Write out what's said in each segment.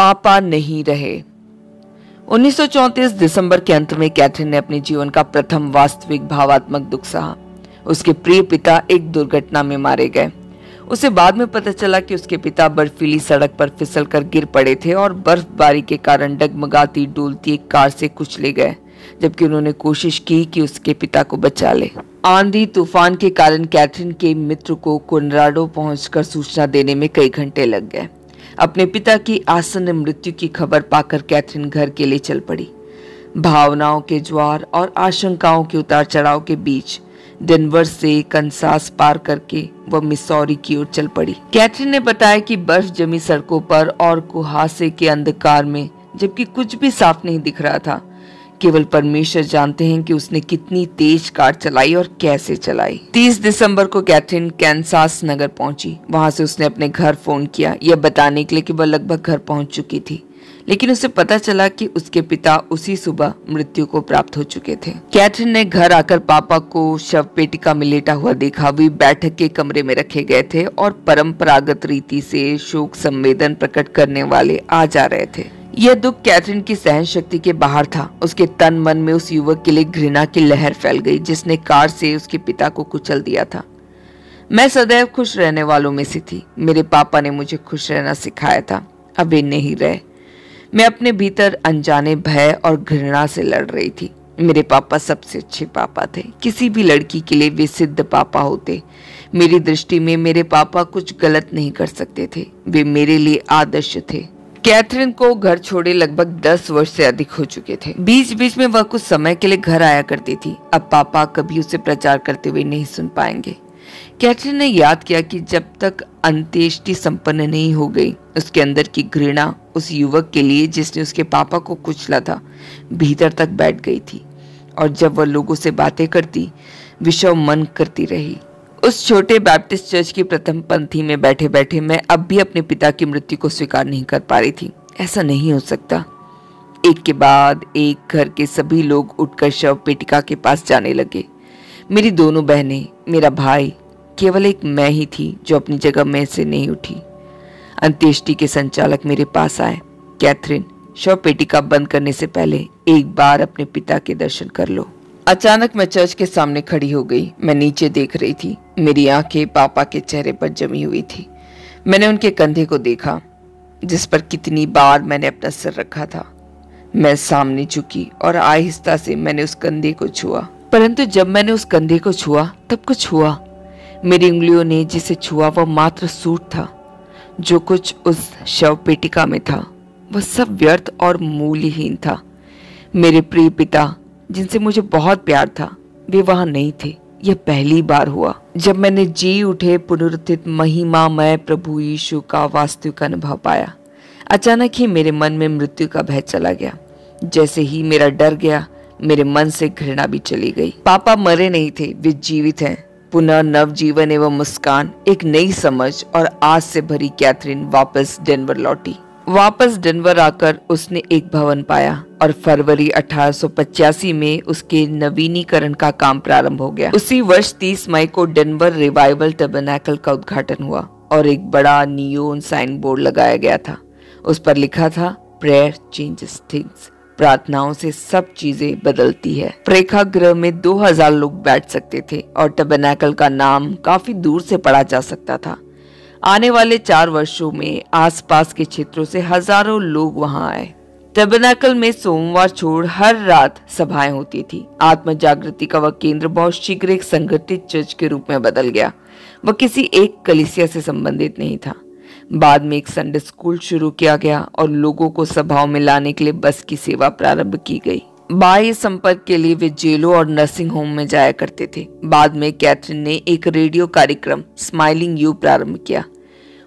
पापा नहीं रहे। 1934 दिसंबर के अंत में कैथरीन ने अपने जीवन का प्रथम वास्तविक भावात्मक दुख सहा। उसके प्रिय पिता एक दुर्घटना में मारे गए। उसे बाद में पता चला कि उसके पिता बर्फीली सड़क पर फिसलकर गिर पड़े थे और बर्फबारी के कारण डगमगाती डोलती एक कार से कुचले गए, जबकि उन्होंने कोशिश की कि उसके पिता को बचा ले। आंधी तूफान के कारण कैथरीन के मित्र को कोलोराडो पहुंचकर सूचना देने में कई घंटे लग गए। अपने पिता की आसन्न मृत्यु की खबर पाकर कैथरीन घर के लिए चल पड़ी। भावनाओं के ज्वार और आशंकाओं के उतार चढ़ाव के बीच डेनवर से कंसास पार करके वह मिसौरी की ओर चल पड़ी। कैथरीन ने बताया कि बर्फ जमी सड़कों पर और कुहासे के अंधकार में जबकि कुछ भी साफ नहीं दिख रहा था, केवल परमेश्वर जानते हैं कि उसने कितनी तेज कार चलाई और कैसे चलाई। 30 दिसंबर को कैथरीन कैंसास नगर पहुंची। वहां से उसने अपने घर फोन किया, यह बताने के लिए कि वह लगभग घर पहुंच चुकी थी, लेकिन उसे पता चला कि उसके पिता उसी सुबह मृत्यु को प्राप्त हो चुके थे। कैथरीन ने घर आकर पापा को शव पेटिका में लेटा हुआ देखा। वे बैठक के कमरे में रखे गए थे और परंपरागत रीति से शोक संवेदन प्रकट करने वाले आ जा रहे थे। यह दुख कैथरीन की सहन शक्ति के बाहर था। उसके तन मन में उस युवक के लिए घृणा की लहर फैल गई जिसने कार से उसके पिता को कुचल दिया था। मैं सदैव खुश रहने वालों में से थी। मेरे पापा ने मुझे खुश रहना सिखाया था, अब वे नहीं रहे। मैं अपने भीतर अनजाने भय और घृणा से लड़ रही थी। मेरे पापा सबसे अच्छे पापा थे। किसी भी लड़की के लिए वे सिद्ध पापा होते। मेरी दृष्टि में मेरे पापा कुछ गलत नहीं कर सकते थे। वे मेरे लिए आदर्श थे। कैथरीन को घर छोड़े लगभग 10 वर्ष से अधिक हो चुके थे। बीच बीच में वह कुछ समय के लिए घर आया करती थी। अब पापा कभी उसे प्रचार करते हुए नहीं सुन पाएंगे। कैथरीन ने याद किया कि जब तक अंत्येष्टि संपन्न नहीं हो गई, उसके अंदर की घृणा उस युवक के लिए जिसने उसके पापा को कुचला था भीतर तक बैठ गई थी, और जब वह लोगों से बातें करती विषम मन करती रही। उस छोटे बैप्टिस्ट चर्च की प्रथम पंक्ति में बैठे बैठे मैं अब भी अपने पिता की मृत्यु को स्वीकार नहीं कर पा रही थी। ऐसा नहीं हो सकता। एक के बाद एक घर के सभी लोग उठकर शव पेटिका के पास जाने लगे। मेरी दोनों बहनें, मेरा भाई, केवल एक मैं ही थी जो अपनी जगह में से नहीं उठी। अंत्येष्टि के संचालक मेरे पास आए। कैथरीन, शव पेटिका बंद करने से पहले एक बार अपने पिता के दर्शन कर लो। अचानक मैं चर्च के सामने खड़ी हो गई। मैं नीचे देख रही थी। मेरी आंखें पापा के चेहरे पर जमी हुई थी। मैंने उनके कंधे को देखा जिस पर कितनी बार मैंने अपना सिर रखा था। मैं सामने झुकी और आहिस्ता से मैंने उस कंधे को छुआ, परंतु जब मैंने उस कंधे को छुआ तब कुछ हुआ। मेरी उंगलियों ने जिसे छुआ वह मात्र सूट था। जो कुछ उस शव पेटिका में था वह सब व्यर्थ और मूल्यहीन था। मेरे प्रिय पिता जिनसे मुझे बहुत प्यार था वे वहां नहीं थे। यह पहली बार हुआ जब मैंने जी उठे पुनरुत्थित महिमामय प्रभु यीशु का वास्तविक अनुभव पाया। अचानक ही मेरे मन में मृत्यु का भय चला गया। जैसे ही मेरा डर गया, मेरे मन से घृणा भी चली गई। पापा मरे नहीं थे, वे जीवित हैं। पुनः नव जीवन एवं मुस्कान, एक नई समझ और आस से भरी कैथरीन वापस डेनवर लौटी। वापस डेनवर आकर उसने एक भवन पाया और फरवरी 1885 में उसके नवीनीकरण का काम प्रारंभ हो गया। उसी वर्ष 30 मई को डेनवर रिवाइवल टैबरनैकल का उद्घाटन हुआ और एक बड़ा नियोन साइन बोर्ड लगाया गया था। उस पर लिखा था, प्रेयर चेंजेस थिंग्स। प्रार्थनाओं से सब चीजें बदलती है। प्रेक्षागृह में 2000 लोग बैठ सकते थे और टैबरनैकल का नाम काफी दूर से पढ़ा जा सकता था। आने वाले 4 वर्षों में आसपास के क्षेत्रों से हजारों लोग वहां आए। टैबरनैकल में सोमवार छोड़ हर रात सभाएं होती थी। आत्म जागृति का वह केंद्र बहुत शीघ्र एक संगठित चर्च के रूप में बदल गया। वह किसी एक कलीसिया से संबंधित नहीं था। बाद में एक संडे स्कूल शुरू किया गया और लोगों को सभाओं में लाने के लिए बस की सेवा प्रारंभ की गई। बाह्य संपर्क के लिए वे जेलों और नर्सिंग होम में जाया करते थे। बाद में कैथरीन ने एक रेडियो कार्यक्रम स्माइलिंग यू प्रारंभ किया।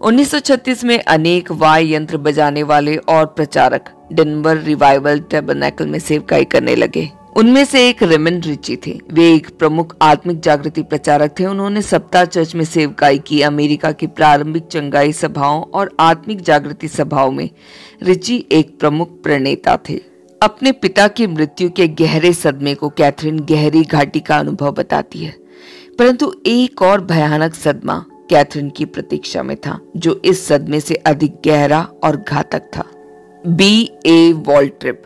1936 में अनेक वाद्य यंत्र बजाने वाले और प्रचारक डेनवर रिवाइवल टैबरनैकल में सेवकाई करने लगे। उनमें से एक रेमंड रिची थे। वे एक प्रमुख आत्मिक जागृति प्रचारक थे। उन्होंने सप्ताह चर्च में सेवकाई की। अमेरिका की प्रारंभिक चंगाई सभाओं और आत्मिक जागृति सभाओं में रिची एक प्रमुख प्रणेता थे। अपने पिता की मृत्यु के गहरे सदमे को कैथरीन गहरी घाटी का अनुभव बताती है, परंतु एक और भयानक सदमा कैथरीन की प्रतीक्षा में था, जो इस सदमे से अधिक गहरा और घातक था। बी ए वॉल्ट्रिप।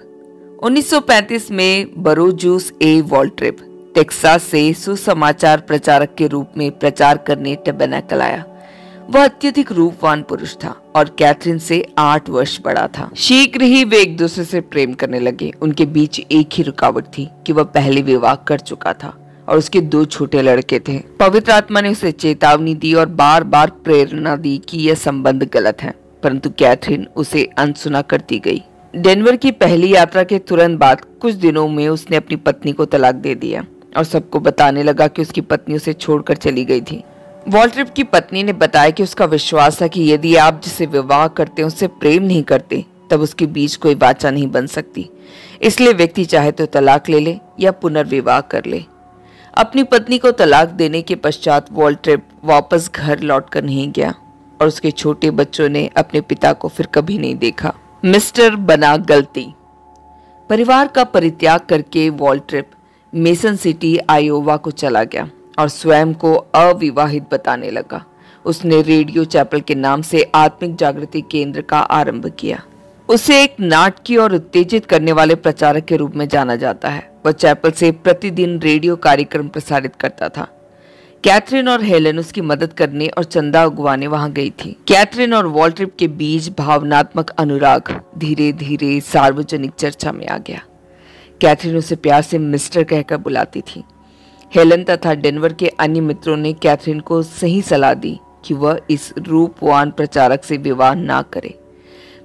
1935 में बरोजूस ए वॉल्ट्रिप टेक्सास से सुसमाचार प्रचारक के रूप में प्रचार करने टैबरनेकल आया। वह अत्यधिक रूपवान पुरुष था और कैथरीन से 8 वर्ष बड़ा था। शीघ्र ही वे एक दूसरे से प्रेम करने लगे। उनके बीच एक ही रुकावट थी कि वह पहले विवाह कर चुका था और उसके 2 छोटे लड़के थे। पवित्र आत्मा ने उसे चेतावनी दी और बार बार प्रेरणा दी कि यह संबंध गलत है, परंतु कैथरीन उसे अनसुना करती गई। डेनवर की पहली यात्रा के तुरंत बाद कुछ दिनों में उसने अपनी पत्नी को तलाक दे दिया और सबको बताने लगा कि उसकी पत्नी उसे छोड़कर चली गई थी। वॉल्ट्रिप की पत्नी ने बताया कि उसका विश्वास था कि यदि आप जिसे विवाह करते हैं उससे प्रेम नहीं करते, तब उसके बीच कोई वाचा नहीं बन सकती। इसलिए व्यक्ति चाहे तो तलाक ले ले या पुनर्विवाह कर ले। अपनी पत्नी को तलाक देने के पश्चात वॉल्ट्रिप वापस घर लौटकर नहीं गया और उसके छोटे बच्चों ने अपने पिता को फिर कभी नहीं देखा। मिस्टर बना गलती। परिवार का परित्याग करके वॉल्ट्रिप मेसन सिटी आयोवा को चला गया और स्वयं को अविवाहित बताने लगा। उसने रेडियो चैपल के नाम से आत्मिक जागृति केंद्र का आरंभ किया। उसे एक नाटकीय और उत्तेजित करने वाले प्रचारक के रूप में जाना जाता है। वह चैपल से प्रतिदिन रेडियो कार्यक्रम प्रसारित करता था। कैथरीन और हेलन उसकी मदद करने और चंदा उगवाने वहां गई थी। कैथरीन और वॉल्ट्रिप के बीच भावनात्मक अनुराग धीरे धीरे सार्वजनिक चर्चा में आ गया। कैथरीन उसे प्यार से मिस्टर कहकर बुलाती थी। हेलन तथा डेनवर के अन्य मित्रों ने कैथरीन को सही सलाह दी कि वह इस रूपवान प्रचारक से विवाह ना करे,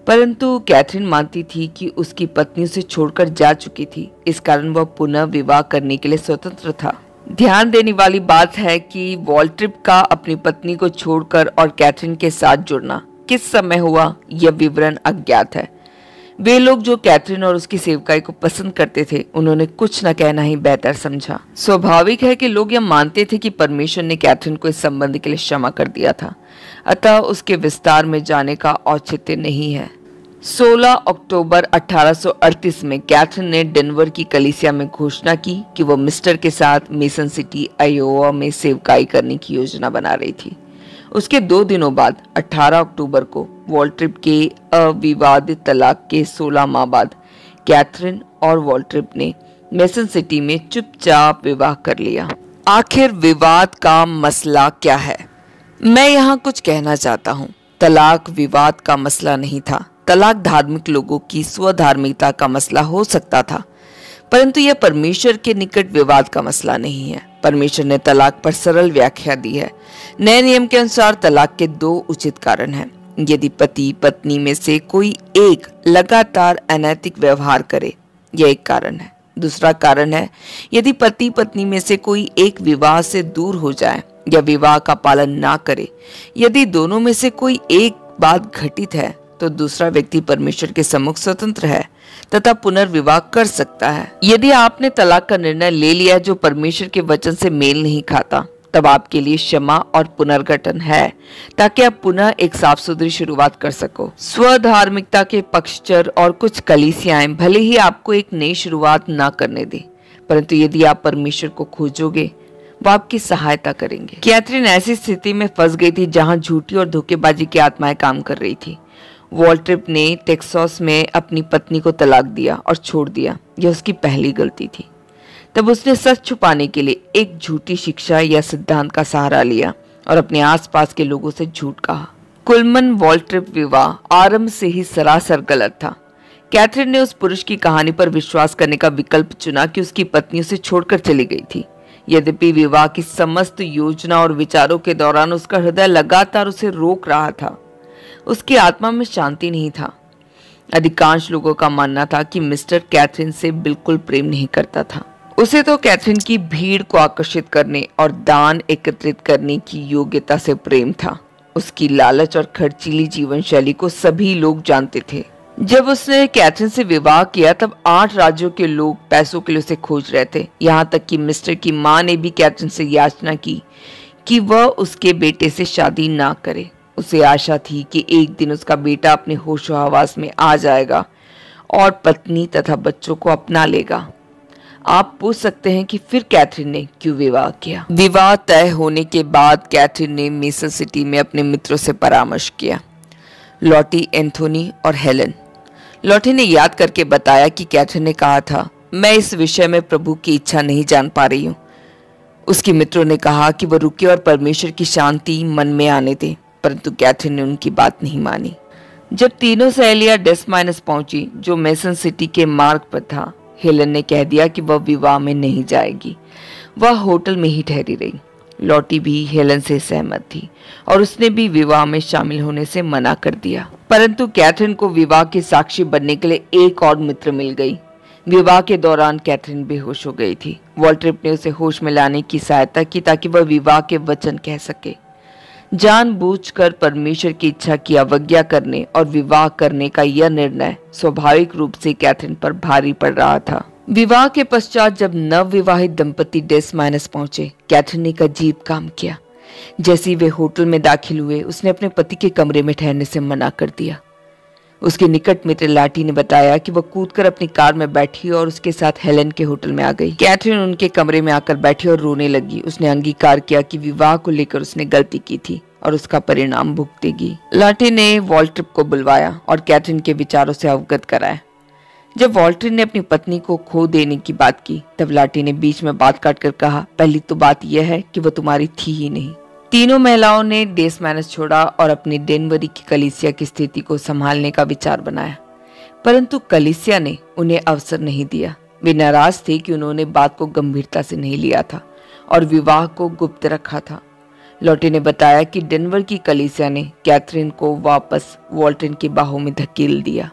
परंतु कैथरीन मानती थी कि उसकी पत्नी उसे छोड़कर जा चुकी थी, इस कारण वह पुनः विवाह करने के लिए स्वतंत्र था। ध्यान देने वाली बात है कि वॉल्ट्रिप का अपनी पत्नी को छोड़कर और कैथरीन के साथ जुड़ना किस समय हुआ, यह विवरण अज्ञात है। वे लोग जो कैथरीन और उसकी सेवकाई को पसंद करते थे, उन्होंने कुछ न कहना ही बेहतर समझा। स्वाभाविक है कि लोग यह मानते थे कि परमेश्वर ने कैथरीन को इस संबंध के लिए क्षमा कर दिया था, अतः उसके विस्तार में जाने का औचित्य नहीं है। 16 अक्टूबर 1838 में कैथरीन ने डेनवर की कलीसिया में घोषणा की कि वह मिस्टर के साथ मेसन सिटी आयोवा में सेवकाई करने की योजना बना रही थी। उसके 2 दिनों बाद 18 अक्टूबर को वॉल्ट्रिप के अविवादित तलाक के 16 माह बाद कैथरीन और वॉल्ट्रिप ने मेसन सिटी में चुपचाप विवाह कर लिया। आखिर विवाद का मसला क्या है? मैं यहाँ कुछ कहना चाहता हूँ। तलाक विवाद का मसला नहीं था। तलाक धार्मिक लोगों की स्वधार्मिकता का मसला हो सकता था, परंतु यह परमेश्वर के निकट विवाद का मसला नहीं है। परमेश्वर ने तलाक पर सरल व्याख्या दी है। नए नियम के अनुसार तलाक के 2 उचित कारण हैं। यदि पति पत्नी में से कोई एक लगातार अनैतिक व्यवहार करे, यह एक कारण है। दूसरा कारण है यदि पति पत्नी में से कोई एक विवाह से दूर हो जाए या विवाह का पालन ना करे। यदि दोनों में से कोई एक बात घटित है तो दूसरा व्यक्ति परमेश्वर के सम्मुख स्वतंत्र है तथा पुनर्विवाह कर सकता है। यदि आपने तलाक का निर्णय ले लिया जो परमेश्वर के वचन से मेल नहीं खाता, तब आपके लिए क्षमा और पुनर्गठन है ताकि आप पुनः एक साफ सुथरी शुरुआत कर सको। स्वधार्मिकता के पक्षचर और कुछ कलीसियाएं भले ही आपको एक नई शुरुआत ना करने दे, परंतु यदि आप परमेश्वर को खोजोगे वो आपकी सहायता करेंगे। कैथरीन ऐसी स्थिति में फंस गई थी जहां झूठी और धोखेबाजी की आत्माएं काम कर रही थी। वॉल्ट्रिप ने टेक्सास में अपनी पत्नी को तलाक दिया और छोड़ दिया। यह उसकी पहली गलती थी। तब उसने सच छुपाने के लिए एक झूठी शिक्षा या सिद्धांत का सहारा लिया और अपने आसपास के लोगों से झूठ कहा। कुलमन वॉल्ट्रिप विवाह आरंभ से ही सरासर गलत था। कैथरीन ने उस पुरुष की कहानी पर विश्वास करने का विकल्प चुना कि उसकी पत्नी उसे छोड़कर चली गई थी। यद्यपि विवाह की समस्त योजना और विचारों के दौरान उसका हृदय लगातार उसे रोक रहा था, उसकी आत्मा में शांति नहीं था। अधिकांश लोगों का मानना था कि मिस्टर कैथरीन से बिल्कुल प्रेम नहीं करता था। उसे तो कैथरीन की भीड़ को आकर्षित करने और दान एकत्रित करने की योग्यता से प्रेम था। उसकी लालच और खर्चीली जीवन शैली को सभी लोग जानते थे। जब उसने कैथरीन से विवाह किया तब 8 राज्यों के लोग पैसों के लिए उसे खोज रहे थे। यहाँ तक कि मिस्टर की माँ ने भी कैथरीन से याचना की कि वह उसके बेटे से शादी ना करे। उसे आशा थी कि एक दिन उसका बेटा अपने होशो हवास में आ जाएगा और पत्नी तथा बच्चों को अपना लेगा। आप पूछ सकते हैं कि फिर कैथरीन ने क्यों विवाह किया। विवाह तय होने के बाद कैथरीन ने मेसन सिटी में अपने मित्रों से परामर्श किया, लॉटी, एंथोनी और हेलन। लॉटी ने याद करके बताया कि कैथरीन ने कहा था, मैं इस विषय में प्रभु की इच्छा नहीं जान पा रही हूँ। उसके मित्रों ने कहा कि वह रुके और परमेश्वर की शांति मन में आने दे, परंतु कैथरीन ने उनकी बात नहीं मानी। जब तीनों सहेलियां डेस माइनस पहुंची, जो मेसन सिटी के मार्ग पर था, हेलन ने कह दिया कि वह विवाह में नहीं जाएगी। वह होटल में ही ठहरी रही। लॉटी भी हेलन से सहमत थी और उसने भी विवाह में शामिल होने से मना कर दिया। परंतु कैथरीन को विवाह की साक्षी बनने के लिए एक और मित्र मिल गई। विवाह के दौरान कैथरीन बेहोश हो गई थी। वॉल्ट्रिप ने उसे होश में लाने की सहायता की ताकि वह विवाह के वचन कह सके। जानबूझकर परमेश्वर की इच्छा की अवज्ञा करने और विवाह करने का यह निर्णय स्वाभाविक रूप से कैथरीन पर भारी पड़ रहा था। विवाह के पश्चात जब नवविवाहित दंपति डेस माइनस पहुंचे, कैथरीन ने एक अजीब काम किया। जैसे ही वे होटल में दाखिल हुए, उसने अपने पति के कमरे में ठहरने से मना कर दिया। उसके निकट मित्र लाटी ने बताया कि वह कूदकर अपनी कार में बैठी और उसके साथ हेलन के होटल में आ गई। कैथरीन उनके कमरे में आकर बैठी और रोने लगी। उसने अंगीकार किया कि विवाह को लेकर उसने गलती की थी और उसका परिणाम भुगतेगी। लाटी ने वॉल्ट्रिप को बुलवाया और कैथरीन के विचारों से अवगत कराया। जब वॉल्ट्रिप ने अपनी पत्नी को खो देने की बात की, तब लाटी ने बीच में बात काटकर कहा, पहली तो बात यह है कि वह तुम्हारी थी ही नहीं। तीनों महिलाओं ने डेस माइनस छोड़ा और अपनी डेनवरी की कलीसिया की स्थिति को संभालने का विचार बनाया, परंतु कलीसिया ने उन्हें अवसर नहीं दिया। वे नाराज थे कि उन्होंने बात को गंभीरता से नहीं लिया था और विवाह को गुप्त रखा था। लॉटी ने बताया कि डेनवर की कलीसिया ने कैथरीन को वापस वॉल्ट्रिन की बाहों में धकेल दिया।